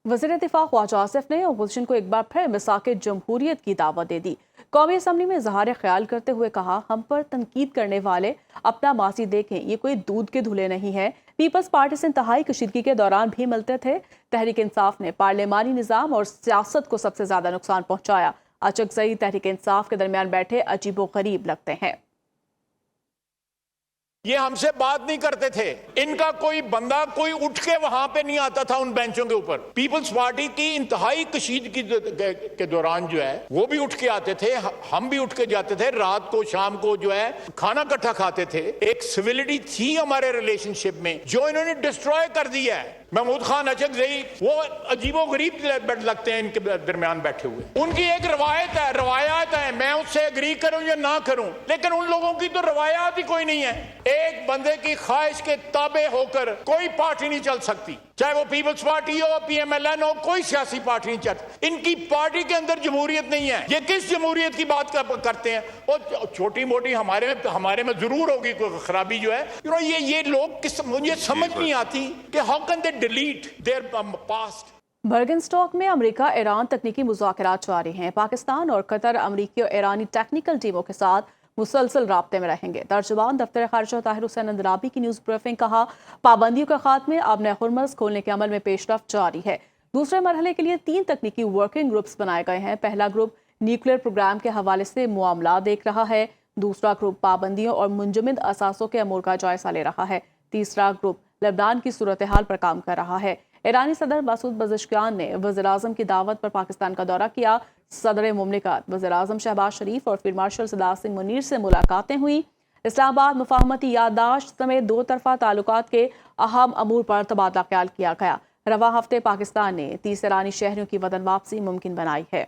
वज़ीर दिफा ख्वाजा आसिफ ने अपोजिशन को एक बार फिर मिसाक जमहूरियत की दावत दे दी। कौमी असम्बली में इज़हार ख्याल करते हुए कहा, हम पर तनकीद करने वाले अपना माजी देखें, ये कोई दूध के धुले नहीं है। पीपल्स पार्टी से इंतहाई कशीदगी के दौरान भी मिलते थे। तहरीक इंसाफ ने पार्लिमानी निज़ाम और सियासत को सबसे ज़्यादा नुकसान पहुँचाया। अचकज़ई तहरीक इंसाफ के दरमियान बैठे अजीबो गरीब लगते हैं। ये हमसे बात नहीं करते थे, इनका कोई बंदा कोई उठ के वहां पे नहीं आता था उन बेंचों के ऊपर। पीपल्स पार्टी की इंतहाई कशीदगी के दौरान जो है वो भी उठ के आते थे, हम भी उठ के जाते थे, रात को शाम को जो है खाना इकट्ठा खाते थे। एक सिविलिटी थी हमारे रिलेशनशिप में जो इन्होंने डिस्ट्रॉय कर दिया है। महमूद खान अचकज़ई वो अजीबो गरीब लगते हैं इनके दरमियान बैठे हुए। उनकी एक रवायात है, मैं उससे एग्री करूं या ना करूं, लेकिन उन लोगों की तो रवायात ही कोई नहीं है। एक बंदे की ख्वाहिश के ताबे होकर कोई पार्टी नहीं चल सकती, चाहे वो पीपल्स पार्टी हो, PMLN हो, कोई सियासी पार्टी नहीं चलती। इनकी पार्टी के अंदर जमहूरियत नहीं है। ये किस जमहूरियत की बात करते हैं? और छोटी मोटी हमारे में जरूर होगी कोई खराबी जो है। ये लोग मुझे समझ नहीं आती कि how can they delete their past. Burgenstock में अमेरिका ईरान तकनीकी मुज़ाकरात जारी हैं। पाकिस्तान और कतर अमेरिकी और ईरानी टेक्निकल टीमों के साथ मुसलसल राब्ते में रहेंगे। तर्जुमान दफ्तर खारिजा ताहिर हुसैन अंदराबी की न्यूज़ ब्रीफिंग कहा, पाबंदियों के खात्मे अब नए हुर्मज़ खोलने के अमल में पेशरफ्त जारी है। दूसरे मरहले के लिए 3 तकनीकी वर्किंग ग्रुप्स बनाए गए हैं। पहला ग्रुप न्यूक्लियर प्रोग्राम के हवाले से मामला देख रहा है, दूसरा ग्रुप पाबंदियों और मुंजमद असासों के अमूर का जायजा ले रहा है, तीसरा ग्रुप लेबनान की सूरत हाल पर काम कर रहा है। ईरानी सदर मसूद पज़ेश्कियान ने वज़ीर-ए-आज़म की दावत पर पाकिस्तान का दौरा किया। सदर मुमलिकत वज़ीर-ए-आज़म शहबाज शरीफ और फील्ड मार्शल सदार सिंह मुनीर से मुलाकातें हुई। इस्लामाबाद मुफाहमती याददाश्त समेत 2 तरफ़ा ताल्लुकात के अहम अमूर पर तबादला ख्याल किया गया। रवा हफ्ते पाकिस्तान ने 30 ईरानी शहरियों की वतन वापसी मुमकिन बनाई है।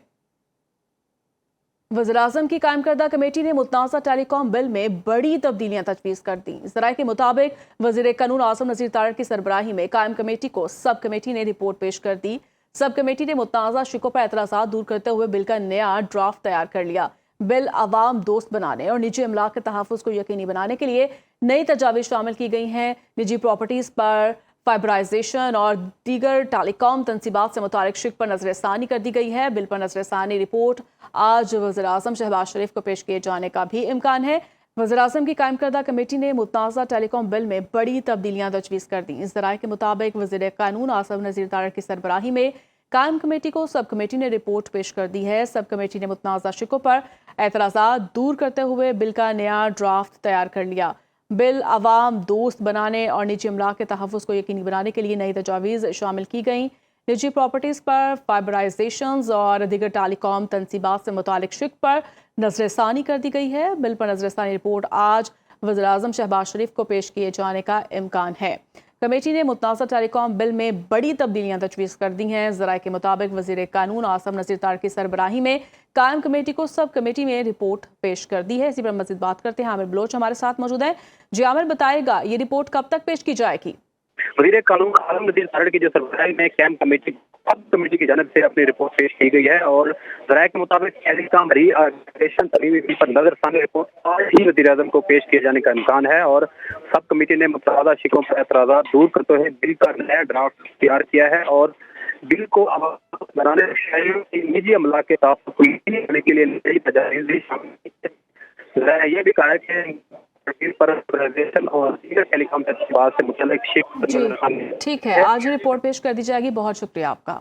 वज़ीर-ए-आज़म की कायम करदा कमेटी ने मुतनाज़ा टेलीकॉम बिल में बड़ी तब्दीलियां तजवीज़ कर दी। ज़राए के मुताबिक वज़ीर कानून आज़म नज़ीर तारड़ की सरबराही में कायम कमेटी को सब कमेटी ने रिपोर्ट पेश कर दी। सब कमेटी ने मुतनाज़ा शिकों पर एतराज़ात दूर करते हुए बिल का नया ड्राफ्ट तैयार कर लिया। बिल अवाम दोस्त बनाने और निजी अमलाक के तहफ़्फ़ुज़ को यकीनी बनाने के लिए नई तजावीज़ शामिल की गई हैं। निजी प्रॉपर्टीज़ पर फाइबराइजेशन और दीगर टेलीकॉम तनसीबात से मुतालिक शिक पर नज़रसानी कर दी गई है। बिल पर नज़रसानी रिपोर्ट आज वज़ीर-ए-आज़म शहबाज शरीफ को पेश किए जाने का भी इम्कान है। वज़ीर-ए-आज़म की कायम करदा कमेटी ने मुतनाज़ा टेलीकॉम बिल में बड़ी तब्दीलियां तजवीज़ कर दी। ज़राए के मुताबिक वज़ीर कानून आज़म नज़ीर तारड़ की सरबराही में कायम कमेटी को सब कमेटी ने रिपोर्ट पेश कर दी है। सब कमेटी ने मुतनाज़ा शिकों पर एतराज़ात दूर करते हुए बिल का नया ड्राफ्ट तैयार कर लिया। बिल अवाम दोस्त बनाने और निजी अमलाक के तहफ़्फ़ुज़ को यकीनी बनाने के लिए नई तजावीज़ शामिल की गई। निजी प्रॉपर्टीज़ पर फाइबराइजेशन और दीगर टेलीकॉम तनसीबात से मुतालिक शिक पर नज़रसानी कर दी गई है। बिल पर नज़रसानी रिपोर्ट आज वज़ीर-ए-आज़म शहबाज शरीफ को पेश किए जाने का इम्कान है। कमेटी ने मुतनाज़ा टेलीकॉम बिल में बड़ी तब्दीलियां तजवीज़ कर दी हैं। ज़राए के मुताबिक वज़ीर कानून आज़म नज़ीर तारड़ की सरबराही में कायम कमेटी को सब कमेटी में रिपोर्ट पेश कर दी है। इसी पर मज़ीद बात करते हैं, आमिर बलोच हमारे साथ मौजूद है। जी आमिर, बताएगा ये रिपोर्ट कब तक पेश की जाएगी? वज़ीर कानून आज़म नज़ीर तारड़ की जो सरबराही में कैम कमेटी सब कमेटी की जानब से अपनी रिपोर्ट पेश की गई है और ज़राए के मुताबिक टेलीकॉम रीऑर्गेनाइजेशन तमीमी बिल पर नजरसानी रिपोर्ट आज ही वज़ीर-ए-आज़म को पेश किए जाने का इम्कान है और सब कमेटी ने मुतनाज़ा शिकों पर एतराज़ात दूर करते हुए बिल का नया ड्राफ्ट तैयार किया है और बिल को बनाने निजी अमलाक के तहफ़्फ़ुज़ को यकीनी बनाने के लिए नई तजावीज़ शामिल है। ये भी कहा है कि पर और टेलीकॉम तनसीबात से मुताल्लिक़ शिक। ठीक है, आज रिपोर्ट पेश कर दी जाएगी। बहुत शुक्रिया आपका।